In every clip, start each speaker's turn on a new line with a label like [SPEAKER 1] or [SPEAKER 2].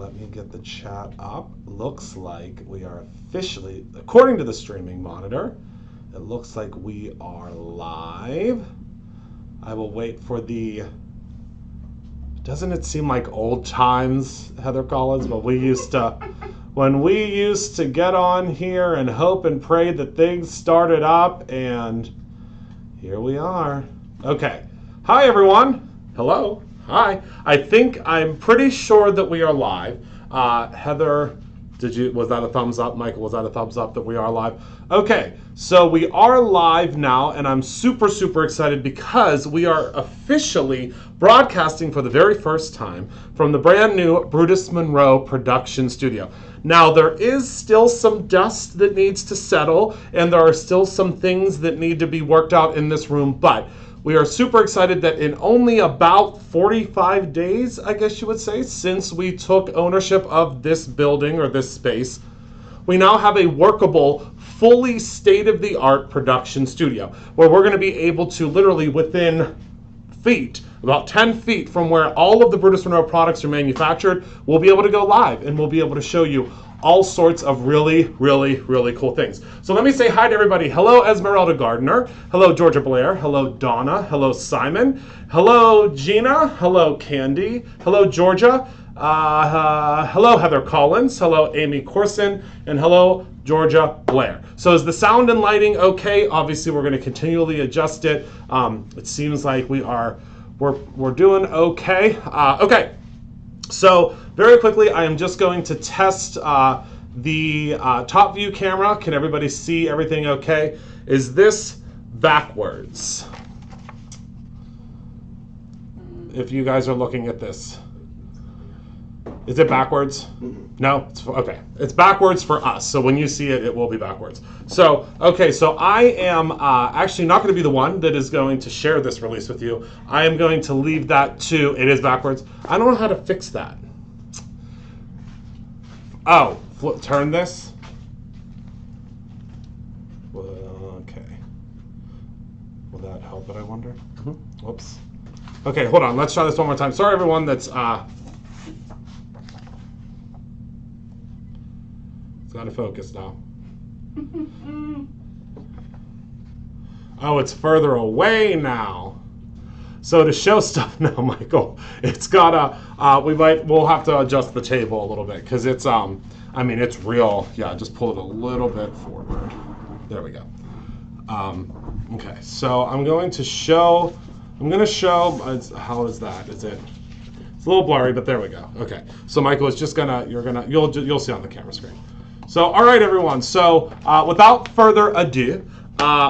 [SPEAKER 1] let me get the chat up. Looks like we are officially, according to the streaming monitor, it looks like we are live. I will wait for the, doesn't it seem like old times, Heather Collins, but when we used to get on here and hope and pray that things started up, and here we are. Okay. Hi, everyone. Hello. Hi. I'm pretty sure that we are live. Heather, was that a thumbs up? Michael, was that a thumbs up that we are live? Okay, so we are live now, and I'm super, super excited because we are officially broadcasting for the very first time from the brand new Brutus Monroe production studio. Now, there is still some dust that needs to settle, and there are still some things that need to be worked out in this room, but we are super excited that in only about 45 days, I guess you would say, since we took ownership of this building or this space, we now have a workable, fully state-of-the-art production studio where we're going to be able to literally within feet, about 10 feet from where all of the Brutus Monroe products are manufactured, we'll be able to go live and we'll be able to show you all sorts of really, really, really cool things. So let me say hi to everybody. Hello, Esmeralda Gardner. Hello, Georgia Blair. Hello, Donna. Hello, Simon. Hello, Gina. Hello, Candy. Hello, Georgia. Hello, Heather Collins. Hello, Amy Corson. And hello, Georgia Blair. So is the sound and lighting okay? Obviously, we're going to continually adjust it. It seems like we're doing okay. Okay. So very quickly, I am just going to test the top view camera. Can everybody see everything okay? Is this backwards? If you guys are looking at this. Is it backwards? No? Okay. It's backwards for us. So when you see it, it will be backwards. So, okay, so I am actually not going to be the one that is going to share this release with you. I am going to leave that to, it is backwards. I don't know how to fix that. Oh, turn this. Okay. Will that help it, I wonder? Whoops. Okay, hold on. Let's try this one more time. Sorry, everyone that's... It's got to focus now. Oh, it's further away now. So to show stuff now, Michael, it's gotta. We'll have to adjust the table a little bit because it's I mean it's real. Yeah, just pull it a little bit forward. There we go. Okay, so I'm going to show. How is that? Is it? It's a little blurry, but there we go. Okay, so Michael is just gonna. You'll see on the camera screen. So, all right, everyone. So, without further ado,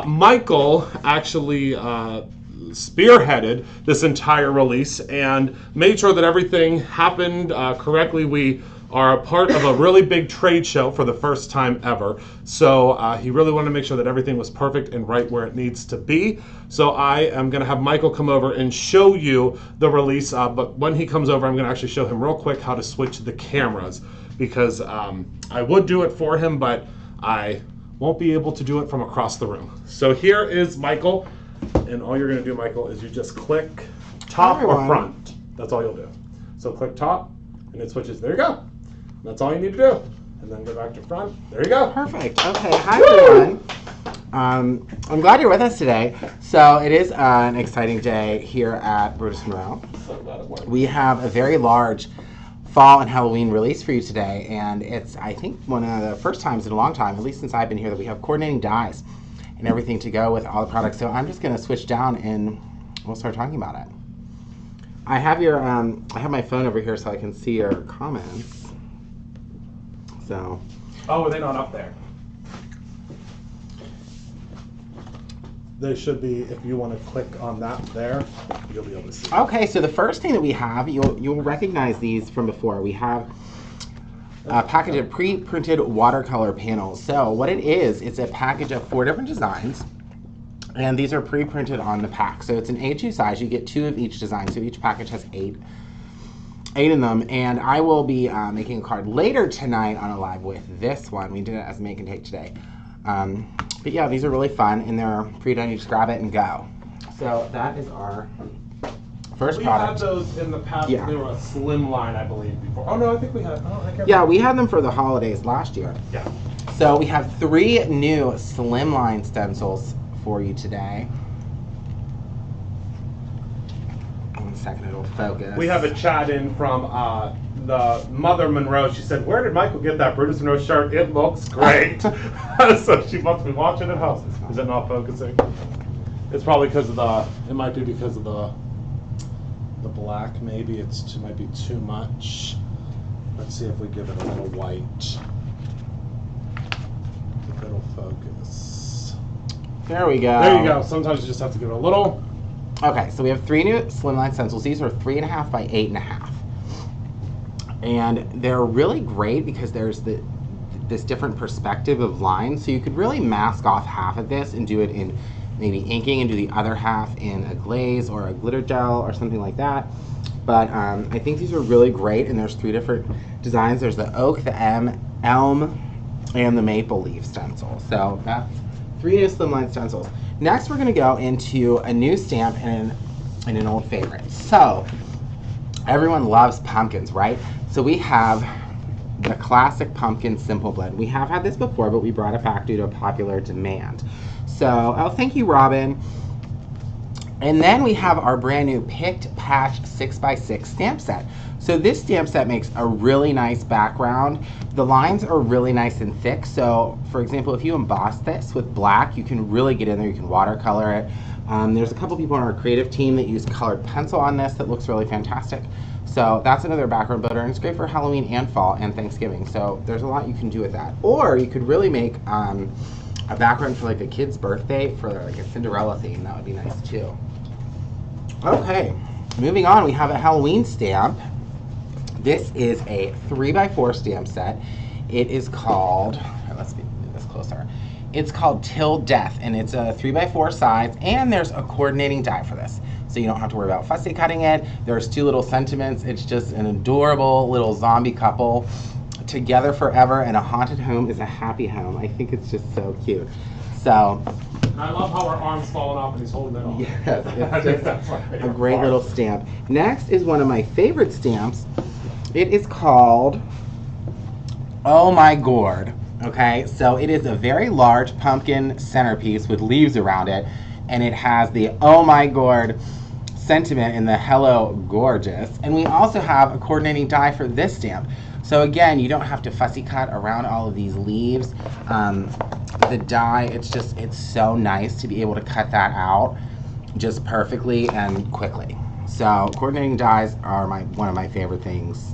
[SPEAKER 1] Michael actually spearheaded this entire release and made sure that everything happened correctly. We are a part of a really big trade show for the first time ever. So, he really wanted to make sure that everything was perfect and right where it needs to be. So, I am going to have Michael come over and show you the release. But when he comes over, I'm going to actually show him real quick how to switch the cameras. Because I would do it for him, but I won't be able to do it from across the room. So here is Michael, and all you're going to do, Michael, is you just click top or front. That's all you'll do. So click top, and it switches. There you go. That's all you need to do. And then go back to front. There you go.
[SPEAKER 2] Perfect. Okay. Hi, everyone. I'm glad you're with us today. So it is an exciting day here at Brutus Monroe.
[SPEAKER 1] So glad it worked.
[SPEAKER 2] We have a very large fall and Halloween release for you today, and it's, I think, one of the first times in a long time, at least since I've been here, that we have coordinating dyes and everything to go with all the products. So I'm just going to switch down and we'll start talking about it. I have your, I have my phone over here so I can see your comments. So.
[SPEAKER 1] Oh, are they not up there? They should be, if you want to click on that there, you'll be able to see.
[SPEAKER 2] Okay, so the first thing that we have, you'll recognize these from before. We have a package of pre-printed watercolor panels. So what it is, it's a package of 4 different designs, and these are pre-printed on the pack. So it's an A2 size. You get 2 of each design, so each package has 8 in them, and I will be making a card later tonight on a live with this one. We did it as a make and take today. But yeah, these are really fun, and they're pre-done. You just grab it and go. So that is our first
[SPEAKER 1] we
[SPEAKER 2] product.
[SPEAKER 1] had those in the past.
[SPEAKER 2] Yeah.
[SPEAKER 1] They were a slim line, I believe, before. Oh no, I think we had. Oh, I can't
[SPEAKER 2] Yeah,
[SPEAKER 1] remember.
[SPEAKER 2] we had them for the holidays last year.
[SPEAKER 1] Yeah.
[SPEAKER 2] So we have 3 new slimline stencils for you today. 1 second, it'll focus.
[SPEAKER 1] We have a chat in from the Mother Monroe. She said, "Where did Michael get that Brutus Monroe shirt? It looks great." So she must be watching at home. Is it not focusing? It's probably because of the. It might be because of the black. Maybe might be too much. Let's see if we give it a little white. If it'll focus.
[SPEAKER 2] There we go.
[SPEAKER 1] There you go. Sometimes you just have to give it a little.
[SPEAKER 2] Okay, so we have 3 new slimline stencils. These are 3.5 by 8.5. And they're really great because there's this different perspective of lines. So you could really mask off half of this and do it in maybe inking and do the other half in a glaze or a glitter gel or something like that. But I think these are really great, and there's 3 different designs. There's the oak, the elm, and the maple leaf stencil. So that's 3 new slimline stencils. Next, we're gonna go into a new stamp and an old favorite. So everyone loves pumpkins, right? So we have the classic pumpkin simple blend. We have had this before, but we brought it back due to a popular demand. So, oh, thank you, Robin. And then we have our brand new Picked Patch 6x6 stamp set. So this stamp set makes a really nice background. The lines are really nice and thick. So, for example, if you emboss this with black, you can really get in there. You can watercolor it. There's a couple people on our creative team that use colored pencil on this that looks really fantastic. So that's another background builder, and it's great for Halloween and fall and Thanksgiving. So there's a lot you can do with that. Or you could really make a background for like a kid's birthday for like a Cinderella theme. That would be nice too. Okay, moving on, we have a Halloween stamp. This is a 3x4 stamp set. It is called, let's move this closer. It's called Till Death, and it's a 3x4 size, and there's a coordinating die for this. So you don't have to worry about fussy cutting it. There's 2 little sentiments. It's just an adorable little zombie couple together forever, and a haunted home is a happy home. I think it's just so cute. So
[SPEAKER 1] I love how her arm's falling off and he's holding it off.
[SPEAKER 2] yes, it's just a great little stamp. Next is one of my favorite stamps. It is called Oh My Gourd. Okay, so it is a very large pumpkin centerpiece with leaves around it, and it has the Oh My Gourd sentiment in the Hello Gorgeous. And we also have a coordinating die for this stamp. So again, you don't have to fussy cut around all of these leaves. The die, it's so nice to be able to cut that out just perfectly and quickly. So coordinating dies are one of my favorite things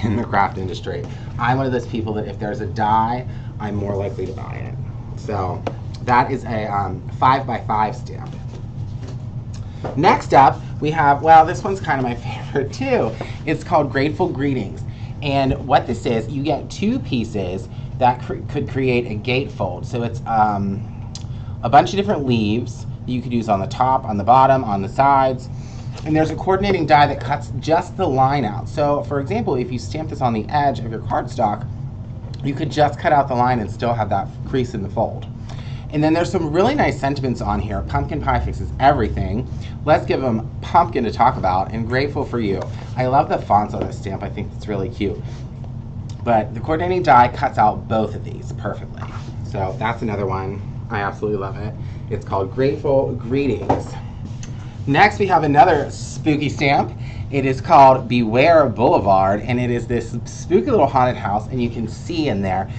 [SPEAKER 2] in the craft industry. I'm one of those people that if there's a die, I'm more likely to buy it. So that is a 5x5 stamp. Next up, we have, well, this one's kind of my favorite too. It's called Grateful Greetings. And what this is, you get 2 pieces that could create a gatefold. So it's a bunch of different leaves that you could use on the top, on the bottom, on the sides. And there's a coordinating die that cuts just the line out. So for example, if you stamp this on the edge of your cardstock, you could just cut out the line and still have that crease in the fold. And then there's some really nice sentiments on here. Pumpkin pie fixes everything. Let's give them pumpkin to talk about, and grateful for you. I love the fonts on this stamp. I think it's really cute. But the coordinating die cuts out both of these perfectly. So that's another one. I absolutely love it. It's called Grateful Greetings. Next, we have another spooky stamp. It is called Beware Boulevard, and it is this spooky little haunted house, and you can see in there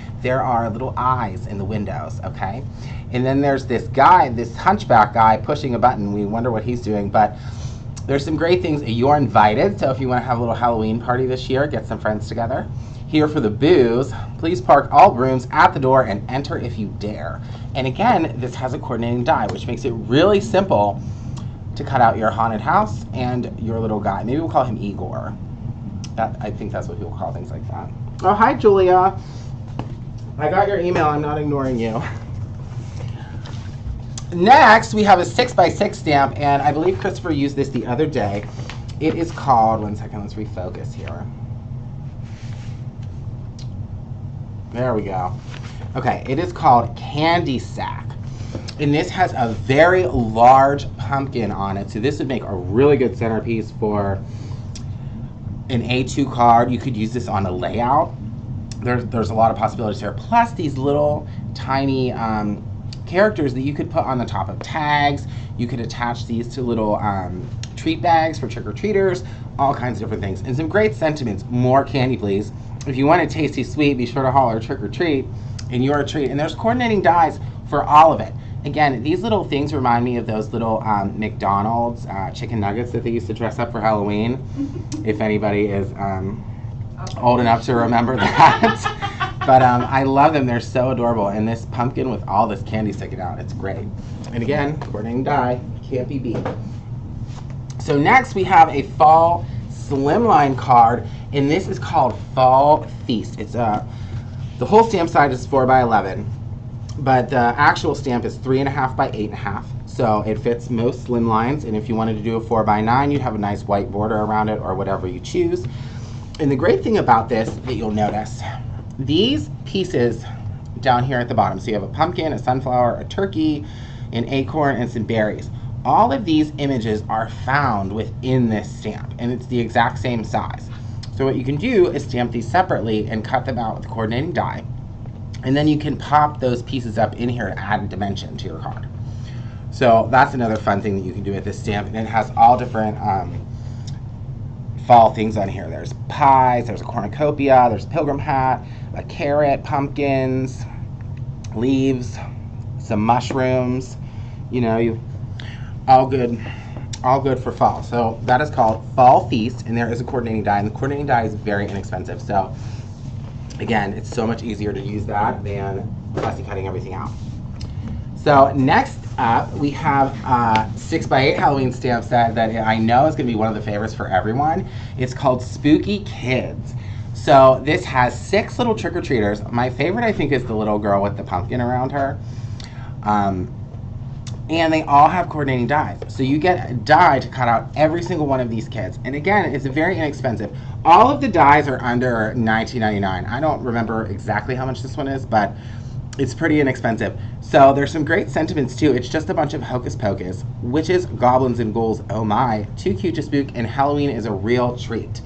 [SPEAKER 2] are little eyes in the windows, okay? And then there's this guy, this hunchback guy pushing a button. We wonder what he's doing, but there's some great things. You're invited, so if you want to have a little Halloween party this year, get some friends together. Here for the booze, please park all rooms at the door and enter if you dare. And again, this has a coordinating die, which makes it really simple to cut out your haunted house and your little guy. Maybe we'll call him Igor. I think that's what people call things like that. Oh, hi, Julia. I got your email. I'm not ignoring you. Next, we have a 6x6 stamp, and I believe Christopher used this the other day. It is called, one second, let's refocus here. There we go. Okay, it is called Candy Sack. And this has a very large pumpkin on it. So this would make a really good centerpiece for an A2 card. You could use this on a layout. There's a lot of possibilities here. Plus these little tiny characters that you could put on the top of tags. You could attach these to little treat bags for trick-or-treaters, all kinds of different things. And some great sentiments. More candy, please. If you want a tasty sweet, be sure to holler trick-or-treat, and you're a treat. And there's coordinating dies for all of it. Again, these little things remind me of those little McDonald's chicken nuggets that they used to dress up for Halloween, if anybody is old enough to remember that. But I love them. They're so adorable. And this pumpkin with all this candy sticking out, it's great. And again, coordinating die, can't be beat. So next we have a fall slimline card, and this is called Fall Feast. It's the whole stamp size is 4x11. But the actual stamp is 3.5 by 8.5, so it fits most slim lines. And if you wanted to do a 4x9, you'd have a nice white border around it, or whatever you choose. And the great thing about this that you'll notice, these pieces down here at the bottom, so you have a pumpkin, a sunflower, a turkey, an acorn, and some berries. All of these images are found within this stamp, and it's the exact same size. So what you can do is stamp these separately and cut them out with coordinating die. And then you can pop those pieces up in here to add a dimension to your card. So that's another fun thing that you can do with this stamp. And it has all different fall things on here. There's pies, there's a cornucopia, there's a pilgrim hat, a carrot, pumpkins, leaves, some mushrooms, you know, all good for fall. So that is called Fall Feast, and there is a coordinating die, and the coordinating die is very inexpensive. So again, it's so much easier to use that than fussy cutting everything out. So next up, we have a 6x8 Halloween stamp set that I know is going to be one of the favorites for everyone. It's called Spooky Kids. So this has 6 little trick-or-treaters. My favorite, I think, is the little girl with the pumpkin around her. And they all have coordinating dies. So you get a die to cut out every single one of these kids. And again, it's very inexpensive. All of the dies are under $19.99. I don't remember exactly how much this one is, but it's pretty inexpensive. So there's some great sentiments too. It's just a bunch of hocus pocus, witches, goblins, and ghouls. Oh my, too cute to spook, and Halloween is a real treat.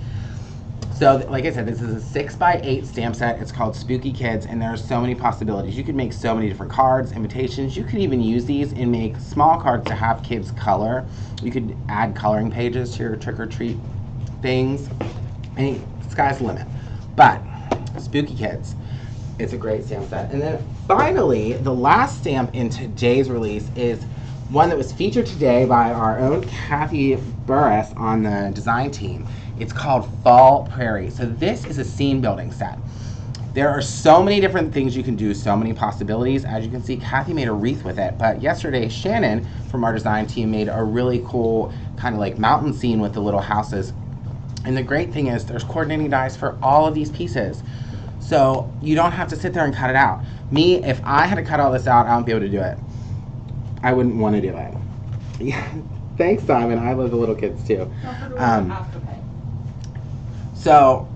[SPEAKER 2] So like I said, this is a 6x8 stamp set. It's called Spooky Kids, and there are so many possibilities. You could make so many different cards, invitations. You could even use these and make small cards to have kids color. You could add coloring pages to your trick-or-treat things. And sky's the limit. But Spooky Kids, it's a great stamp set. And then finally, the last stamp in today's release is one that was featured today by our own Kathy Burris on the design team. It's called Fall Prairie. So this is a scene building set. There are so many different things you can do, so many possibilities. As you can see, Kathy made a wreath with it. But yesterday, Shannon from our design team made a really cool kind of like mountain scene with the little houses. And the great thing is there's coordinating dies for all of these pieces. So you don't have to sit there and cut it out. Me, if I had to cut all this out, I wouldn't be able to do it. I wouldn't want to do it. Yeah. Thanks, Simon. I love the little kids too. So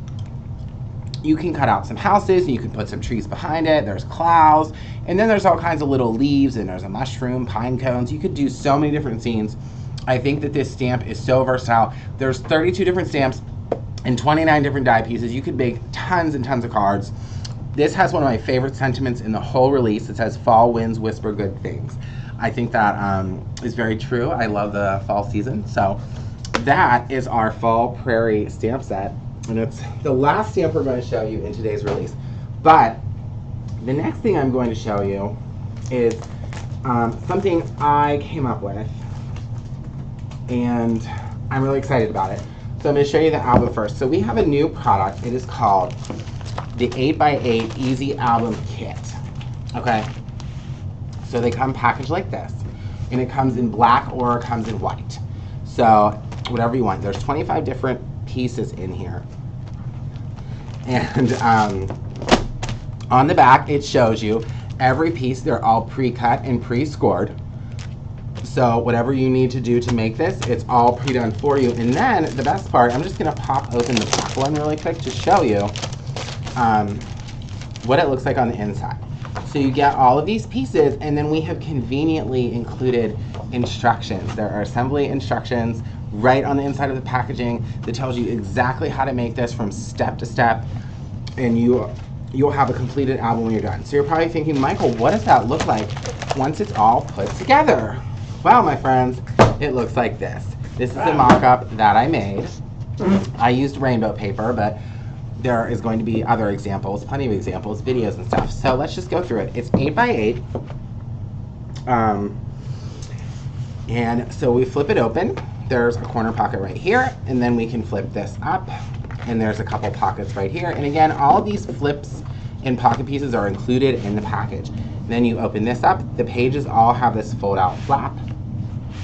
[SPEAKER 2] you can cut out some houses, and you can put some trees behind it. There's clouds, and then there's all kinds of little leaves, and there's a mushroom, pine cones. You could do so many different scenes. I think that this stamp is so versatile. There's 32 different stamps and 29 different die pieces. You could make tons and tons of cards. This has one of my favorite sentiments in the whole release. It says, "Fall winds whisper good things." I think that is very true. I love the fall season. So that is our Fall Prairie stamp set. And it's the last stamp we're going to show you in today's release. But the next thing I'm going to show you is something I came up with. And I'm really excited about it. So I'm going to show you the album first. So we have a new product. It is called the 8x8 Easy Album Kit. Okay? So they come packaged like this. And it comes in black or it comes in white. So whatever you want. There's 25 different pieces in here. And on the back, it shows you every piece. They're all pre-cut and pre-scored. So whatever you need to do to make this, it's all pre-done for you. And then the best part, I'm just going to pop open the back one really quick to show you what it looks like on the inside. So you get all of these pieces, and then we have conveniently included instructions. There are assembly instructions right on the inside of the packaging that tells you exactly how to make this from step to step, and you'll have a completed album when you're done. So you're probably thinking, Michael, what does that look like once it's all put together? Well, my friends, it looks like this. This is the mock-up that I made. I used rainbow paper, but there is going to be other examples, plenty of examples, videos and stuff. So let's just go through it. It's 8 by 8. And so we flip it open. There's a corner pocket right here, and then we can flip this up, and there's a couple pockets right here. And again, all of these flips and pocket pieces are included in the package. Then you open this up. The pages all have this fold-out flap.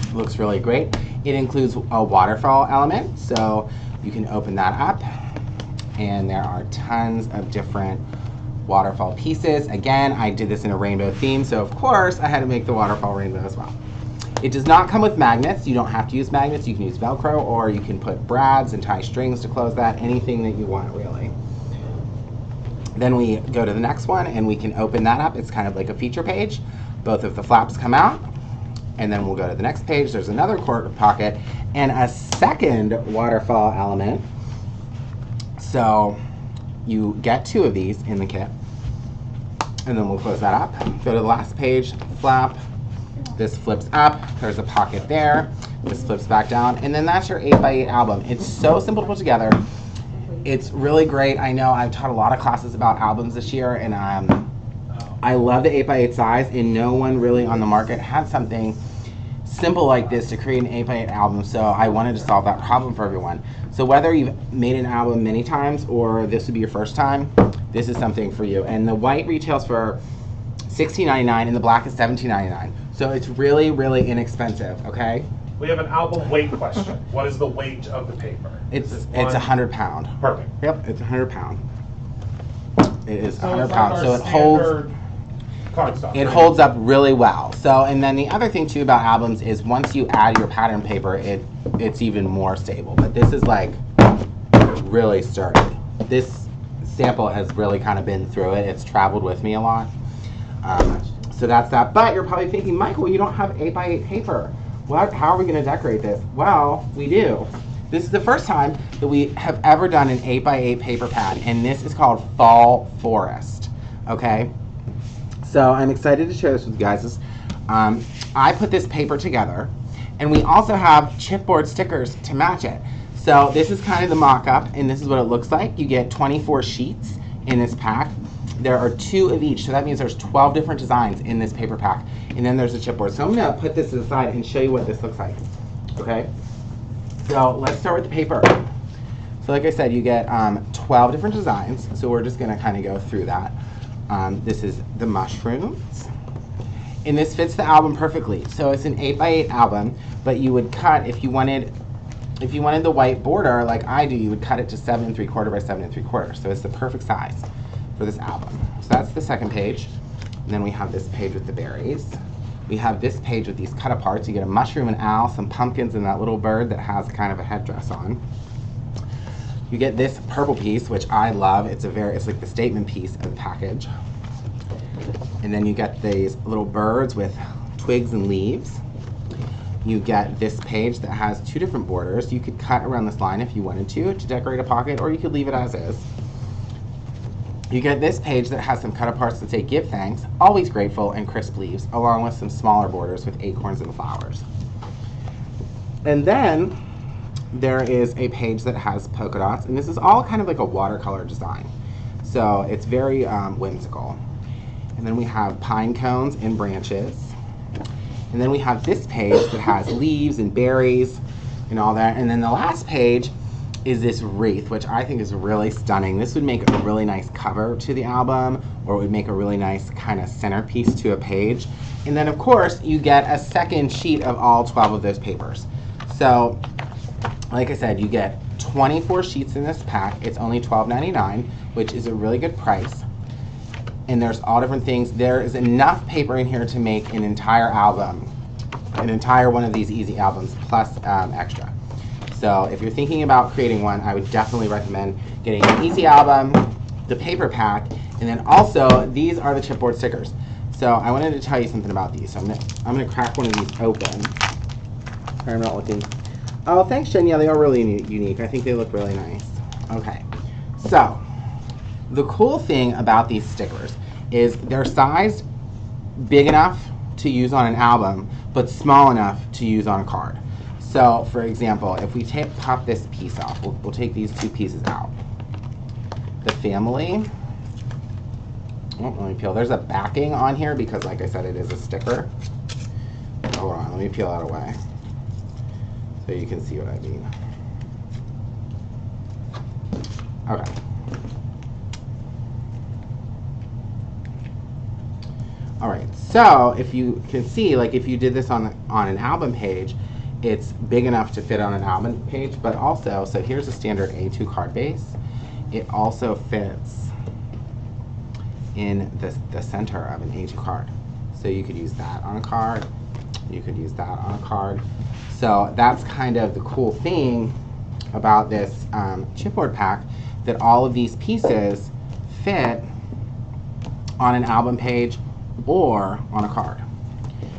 [SPEAKER 2] It looks really great. It includes a waterfall element, so you can open that up, and there are tons of different waterfall pieces. Again, I did this in a rainbow theme, so of course I had to make the waterfall rainbow as well. It does not come with magnets. You don't have to use magnets. You can use Velcro, or you can put brads and tie strings to close that, anything that you want, really. Then we go to the next one, and we can open that up. It's kind of like a feature page. Both of the flaps come out, and then we'll go to the next page. There's another corner pocket and a second waterfall element. So you get 2 of these in the kit, and then we'll close that up. Go to the last page, flap. This flips up, there's a pocket there, this flips back down, and then that's your 8 by 8 album. It's so simple to put together. It's really great. I know I've taught a lot of classes about albums this year, and I love the 8 by 8 size, and no one really on the market had something simple like this to create an 8 by 8 album, so I wanted to solve that problem for everyone. So whether you've made an album many times or this would be your first time, this is something for you. And the white retails for $16.99 and the black is $17.99. So it's really, really inexpensive, okay?
[SPEAKER 3] We have an album weight question. What is the weight of the paper?
[SPEAKER 2] It's 100 pound.
[SPEAKER 3] Perfect.
[SPEAKER 2] Yep, it's 100 pound. It is
[SPEAKER 3] So
[SPEAKER 2] 100
[SPEAKER 3] it's
[SPEAKER 2] pounds.
[SPEAKER 3] not
[SPEAKER 2] So
[SPEAKER 3] our
[SPEAKER 2] it holds.
[SPEAKER 3] standard cardstock.
[SPEAKER 2] It holds up really well. So, and then the other thing too about albums is once you add your pattern paper, it's even more stable. But this is like really sturdy. This sample has really kind of been through it. It's traveled with me a lot. So that's that. But you're probably thinking, Michael, you don't have 8 by 8 paper. How are we going to decorate this? Well, we do. This is the first time that we have ever done an 8 by 8 paper pad, and this is called Fall Forest. Okay? So I'm excited to share this with you guys. I put this paper together, and we also have chipboard stickers to match it. So this is kind of the mock-up, and this is what it looks like. You get 24 sheets in this pack. There are 2 of each, so that means there's 12 different designs in this paper pack. And then there's a chipboard. So I'm going to put this aside and show you what this looks like. Okay? So let's start with the paper. So like I said, you get 12 different designs. So we're just going to kind of go through that. This is the mushrooms. And this fits the album perfectly. So it's an 8 by 8 album, but you would cut, if you wanted the white border like I do, you would cut it to 7 3/4 by 7 3/4. So it's the perfect size for this album. So that's the second page. And then we have this page with the berries. We have this page with these cut aparts. You get a mushroom, an owl, some pumpkins, and that little bird that has kind of a headdress on. You get this purple piece, which I love. It's like the statement piece of the package. And then you get these little birds with twigs and leaves. You get this page that has 2 different borders. You could cut around this line if you wanted to decorate a pocket, or you could leave it as is. You get this page that has some cut aparts that say give thanks, always grateful, and crisp leaves, along with some smaller borders with acorns and flowers. And then there is a page that has polka dots, and this is all kind of like a watercolor design. So it's very whimsical. And then we have pine cones and branches. And then we have this page that has leaves and berries and all that. And then the last page is this wreath, which I think is really stunning. This would make a really nice cover to the album, or it would make a really nice kind of centerpiece to a page. And then of course you get a second sheet of all 12 of those papers. So like I said, you get 24 sheets in this pack. It's only $12.99, which is a really good price. And there's all different things. There is enough paper in here to make an entire album, an entire one of these easy albums, plus extra. So if you're thinking about creating one, I would definitely recommend getting an easy album, the paper pack, and then also these are the chipboard stickers. So I wanted to tell you something about these. So I'm gonna crack one of these open. I'm not looking. Oh, thanks, Jen. Yeah, they are really unique. I think they look really nice. Okay. So the cool thing about these stickers is they're sized big enough to use on an album, but small enough to use on a card. So, for example, if we pop this piece off, we'll take these two pieces out. The family. Oh, let me peel. There's a backing on here because, like I said, it is a sticker. Hold on, let me peel that away so you can see what I mean. Okay. All right, so if you can see, like if you did this on an album page, it's big enough to fit on an album page, but also, so here's a standard A2 card base. It also fits in the center of an A2 card. So you could use that on a card, you could use that on a card. So that's kind of the cool thing about this chipboard pack, that all of these pieces fit on an album page or on a card.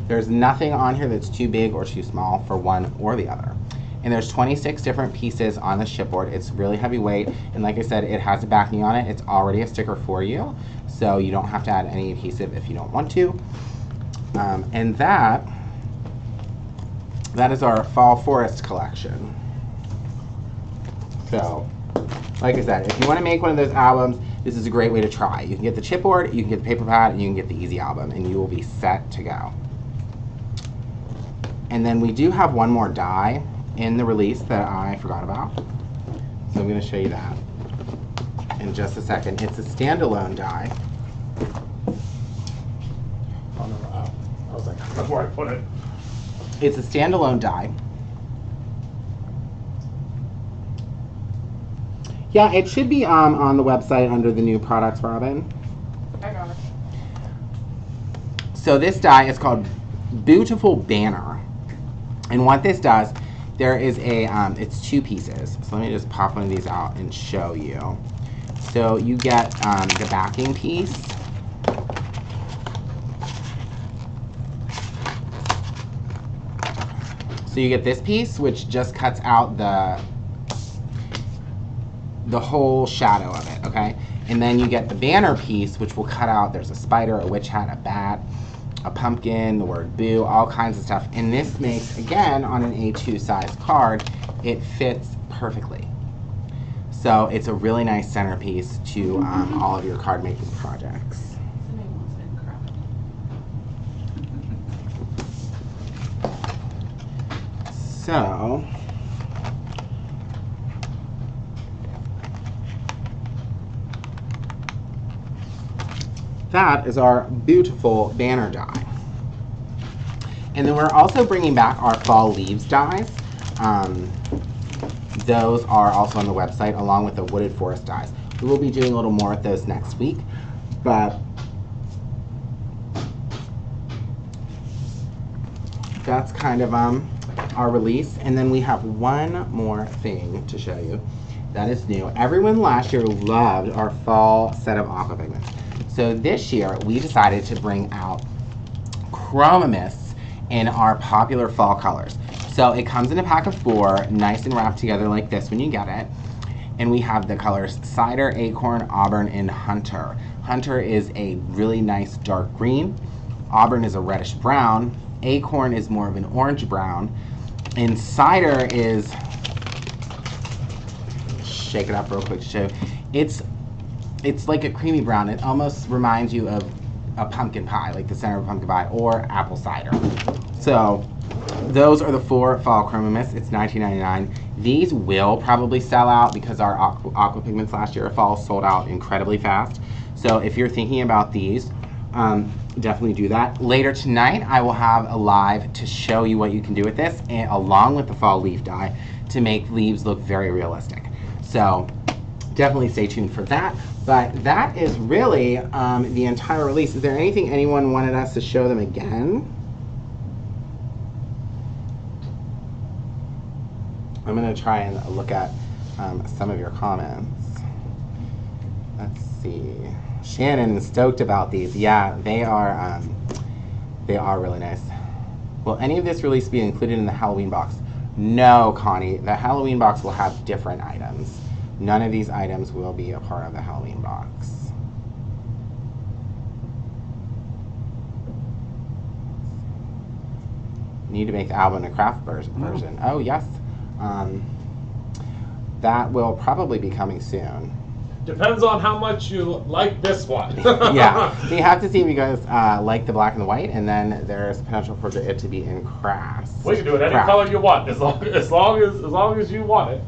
[SPEAKER 2] There's nothing on here that's too big or too small for one or the other. And there's 26 different pieces on the chipboard. It's really heavyweight, and like I said, it has a backing on it. It's already a sticker for you, so you don't have to add any adhesive if you don't want to. And that is our Fall Forest collection. So, like I said, if you want to make one of those albums, this is a great way to try. You can get the chipboard, you can get the paper pad, and you can get the easy album, and you will be set to go. And then we do have one more die in the release that I forgot about. So I'm going to show you that in just a second. It's a standalone die.
[SPEAKER 3] Oh, no, I was like, that's where I put it.
[SPEAKER 2] It's a standalone die. Yeah, it should be on the website under the new products, Robin.
[SPEAKER 4] I got it.
[SPEAKER 2] So this die is called Beautiful Banner. And what this does, there is a, it's two pieces. So let me just pop one of these out and show you. So you get the backing piece. So you get this piece, which just cuts out the whole shadow of it, okay? And then you get the banner piece, which will cut out, there's a spider, a witch hat, a bat, a pumpkin, the word boo, all kinds of stuff. And this makes, again, on an A2 size card, it fits perfectly. So it's a really nice centerpiece to all of your card making projects. So, that is our beautiful banner die. And then we're also bringing back our fall leaves dies. Those are also on the website along with the wooded forest dies. We will be doing a little more with those next week, but that's kind of our release. And then we have one more thing to show you that is new. Everyone last year loved our fall set of aqua pigments. So this year we decided to bring out chromomists in our popular fall colors. So it comes in a pack of 4, nice and wrapped together like this when you get it. And we have the colors Cider, Acorn, Auburn, and Hunter. Hunter is a really nice dark green. Auburn is a reddish brown. Acorn is more of an orange brown. And Cider is, shake it up real quick to show. It's like a creamy brown. It almost reminds you of a pumpkin pie, like the center of a pumpkin pie, or apple cider. So those are the 4 fall chromomists. It's $19.99. These will probably sell out because our aqua pigments last year fall sold out incredibly fast. So if you're thinking about these, definitely do that. Later tonight, I will have a live to show you what you can do with this, and along with the fall leaf die, to make leaves look very realistic. So definitely stay tuned for that. But that is really the entire release. Is there anything anyone wanted us to show them again? I'm going to try and look at some of your comments. Let's see. Shannon is stoked about these. Yeah, they are really nice. Will any of this release be included in the Halloween box? No, Connie. The Halloween box will have different items. None of these items will be a part of the Halloween box. Need to make the album a craft version. Oh, yes. That will probably be coming soon.
[SPEAKER 1] Depends on how much you like this one.
[SPEAKER 2] Yeah, so you have to see if you guys like the black and the white, and then there's potential for it to be in crafts.
[SPEAKER 1] We can do it any color you want, as long as you want it.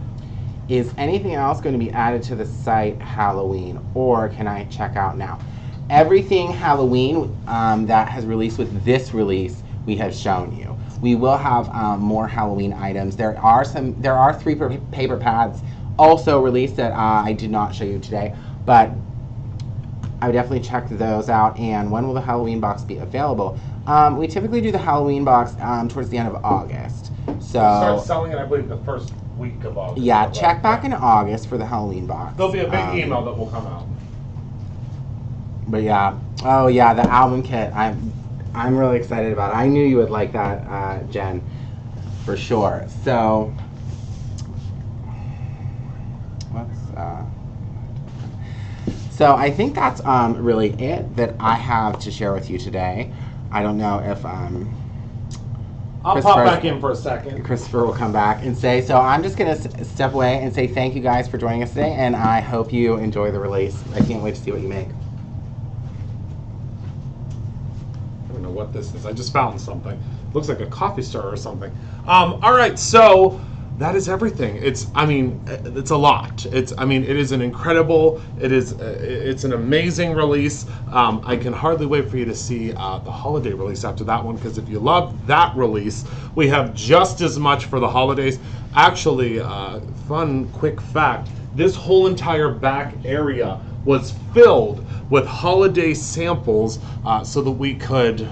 [SPEAKER 2] Is anything else going to be added to the site Halloween, or can I check out now? Everything Halloween that has released with this release, we have shown you. We will have more Halloween items. There are 3 paper pads also released that I did not show you today, but I would definitely check those out. And when will the Halloween box be available? We typically do the Halloween box towards the end of August. So
[SPEAKER 1] start selling it, I believe, the first week of August.
[SPEAKER 2] Yeah, check back in August for the Halloween box.
[SPEAKER 1] There'll be a big email that will come out.
[SPEAKER 2] But yeah, oh yeah, the album kit. I'm really excited about it. I knew you would like that, Jen, for sure. So, so I think that's really it that I have to share with you today. I don't know if
[SPEAKER 1] I'll pop back in for a second.
[SPEAKER 2] Christopher will come back and say, so I'm just going to step away and say thank you guys for joining us today, and I hope you enjoy the release. I can't wait to see what you make.
[SPEAKER 1] I don't know what this is. I just found something. Looks like a coffee stirrer or something. All right, so that is everything. It's a lot. It is an incredible, it's an amazing release. I can hardly wait for you to see the holiday release after that one, because if you love that release, we have just as much for the holidays. Actually, fun quick fact, this whole entire back area was filled with holiday samples so that we could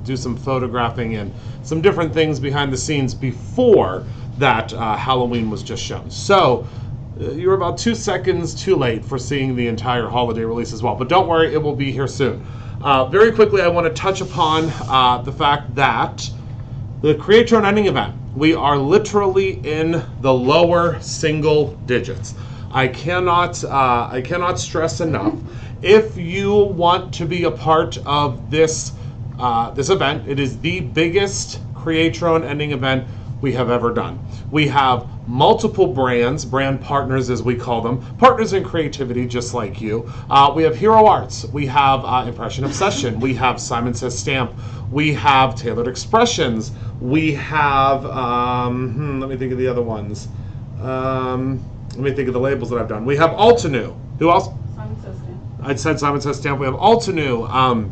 [SPEAKER 1] do some photographing and some different things behind the scenes before that Halloween was just shown. So you're about 2 seconds too late for seeing the entire holiday release as well. But don't worry, it will be here soon. Very quickly, I want to touch upon the fact that the Create Your Own Ending event, we are literally in the lower single digits. I cannot stress enough. If you want to be a part of this event, it is the biggest Create Your Own Ending event we have ever done. We have multiple brands, brand partners as we call them, partners in creativity just like you. We have Hero Arts, we have Impression Obsession, we have Simon Says Stamp, we have Tailored Expressions, we have, let me think of the other ones. Let me think of the labels that I've done. We have Altenew. Who else?
[SPEAKER 4] Simon Says Stamp.
[SPEAKER 1] I said Simon Says Stamp. We have Altenew.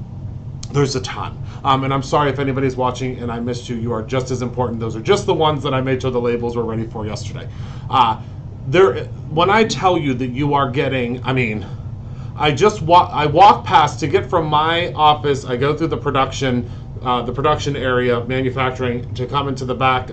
[SPEAKER 1] There's a ton. And I'm sorry if anybody's watching and I missed you. You are just as important. Those are just the ones that I made sure the labels were ready for yesterday. When I tell you that you are getting, I walk past to get from my office. I go through the production area, manufacturing, to come into the back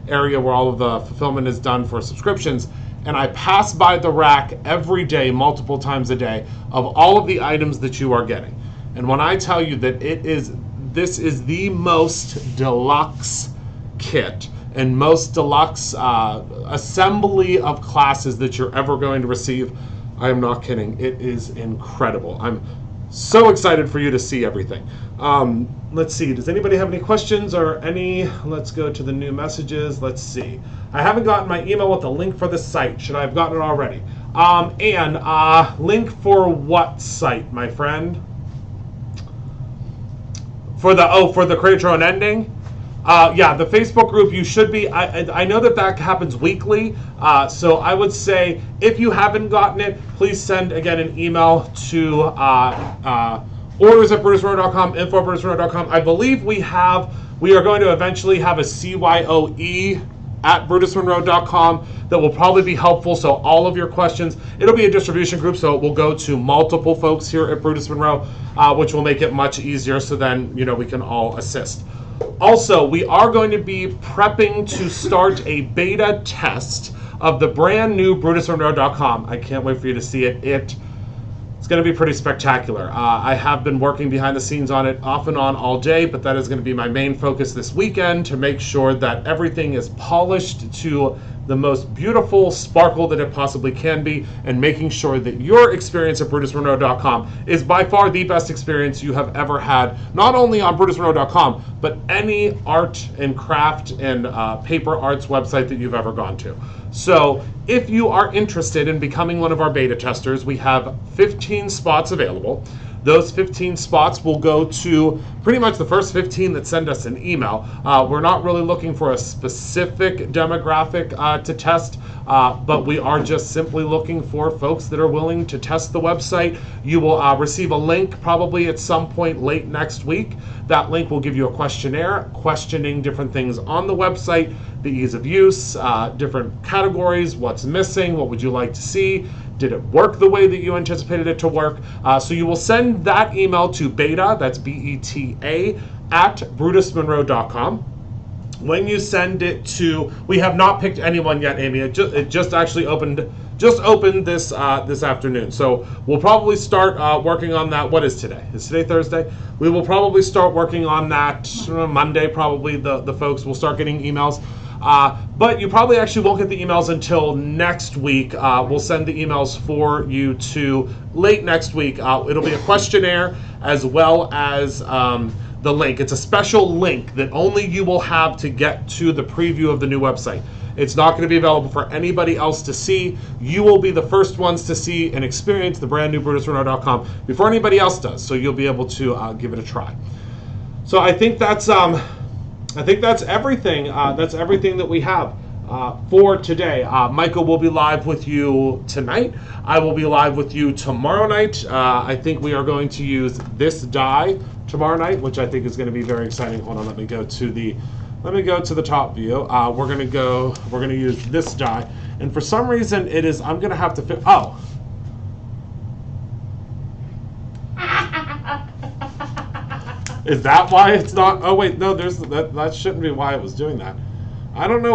[SPEAKER 1] area where all of the fulfillment is done for subscriptions. And I pass by the rack every day, multiple times a day, of all of the items that you are getting. And when I tell you that this is the most deluxe kit and most deluxe assembly of classes that you're ever going to receive, I am not kidding. It is incredible. I'm so excited for you to see everything. Let's see, does anybody have any questions or let's go to the new messages. Let's see. I haven't gotten my email with the link for the site. Should I have gotten it already? Link for what site, my friend? For the Create Your Own Ending? Yeah, the Facebook group, you should be. I know that happens weekly, so I would say if you haven't gotten it, please send again an email to orders@brutusmonroe.com, info@brutusmonroe.com. I believe we are going to eventually have a CYOE@brutusmonroe.com that will probably be helpful. So all of your questions, it'll be a distribution group, so it will go to multiple folks here at Brutus Monroe, which will make it much easier. So then we can all assist. Also, we are going to be prepping to start a beta test of the brand new BrutusMonroe.com. I can't wait for you to see it. It's It's going to be pretty spectacular. I have been working behind the scenes on it off and on all day, but that is going to be my main focus this weekend to make sure that everything is polished to the most beautiful sparkle that it possibly can be, and making sure that your experience at BrutusMonroe.com is by far the best experience you have ever had, not only on BrutusMonroe.com, but any art and craft and paper arts website that you've ever gone to. So if you are interested in becoming one of our beta testers, we have 15 spots available. Those 15 spots will go to pretty much the first 15 that send us an email. We're not really looking for a specific demographic to test, but we are just simply looking for folks that are willing to test the website. You will receive a link probably at some point late next week. That link will give you a questionnaire questioning different things on the website, the ease of use, different categories, what's missing, what would you like to see, did it work the way that you anticipated it to work? So you will send that email to beta, that's BETA, at BrutusMonroe.com. When you send it to, we have not picked anyone yet, Amy. It just actually opened this this afternoon. So we'll probably start working on that. What is today? Is today Thursday? We will probably start working on that Monday. Probably the folks will start getting emails. But you probably actually won't get the emails until next week. We'll send the emails for you to late next week. It'll be a questionnaire as well as the link. It's a special link that only you will have to get to the preview of the new website. It's not going to be available for anybody else to see. You will be the first ones to see and experience the brand new BrutusMonroe.com before anybody else does. So you'll be able to give it a try. So I think that's everything. That's everything that we have for today. Michael will be live with you tonight. I will be live with you tomorrow night. I think we are going to use this die tomorrow night, which I think is going to be very exciting. Hold on, let me go to the top view. We're going to use this die, and for some reason it is. I'm going to have to fit. Oh. Is that why it's not? Oh wait, no. That shouldn't be why it was doing that. I don't know.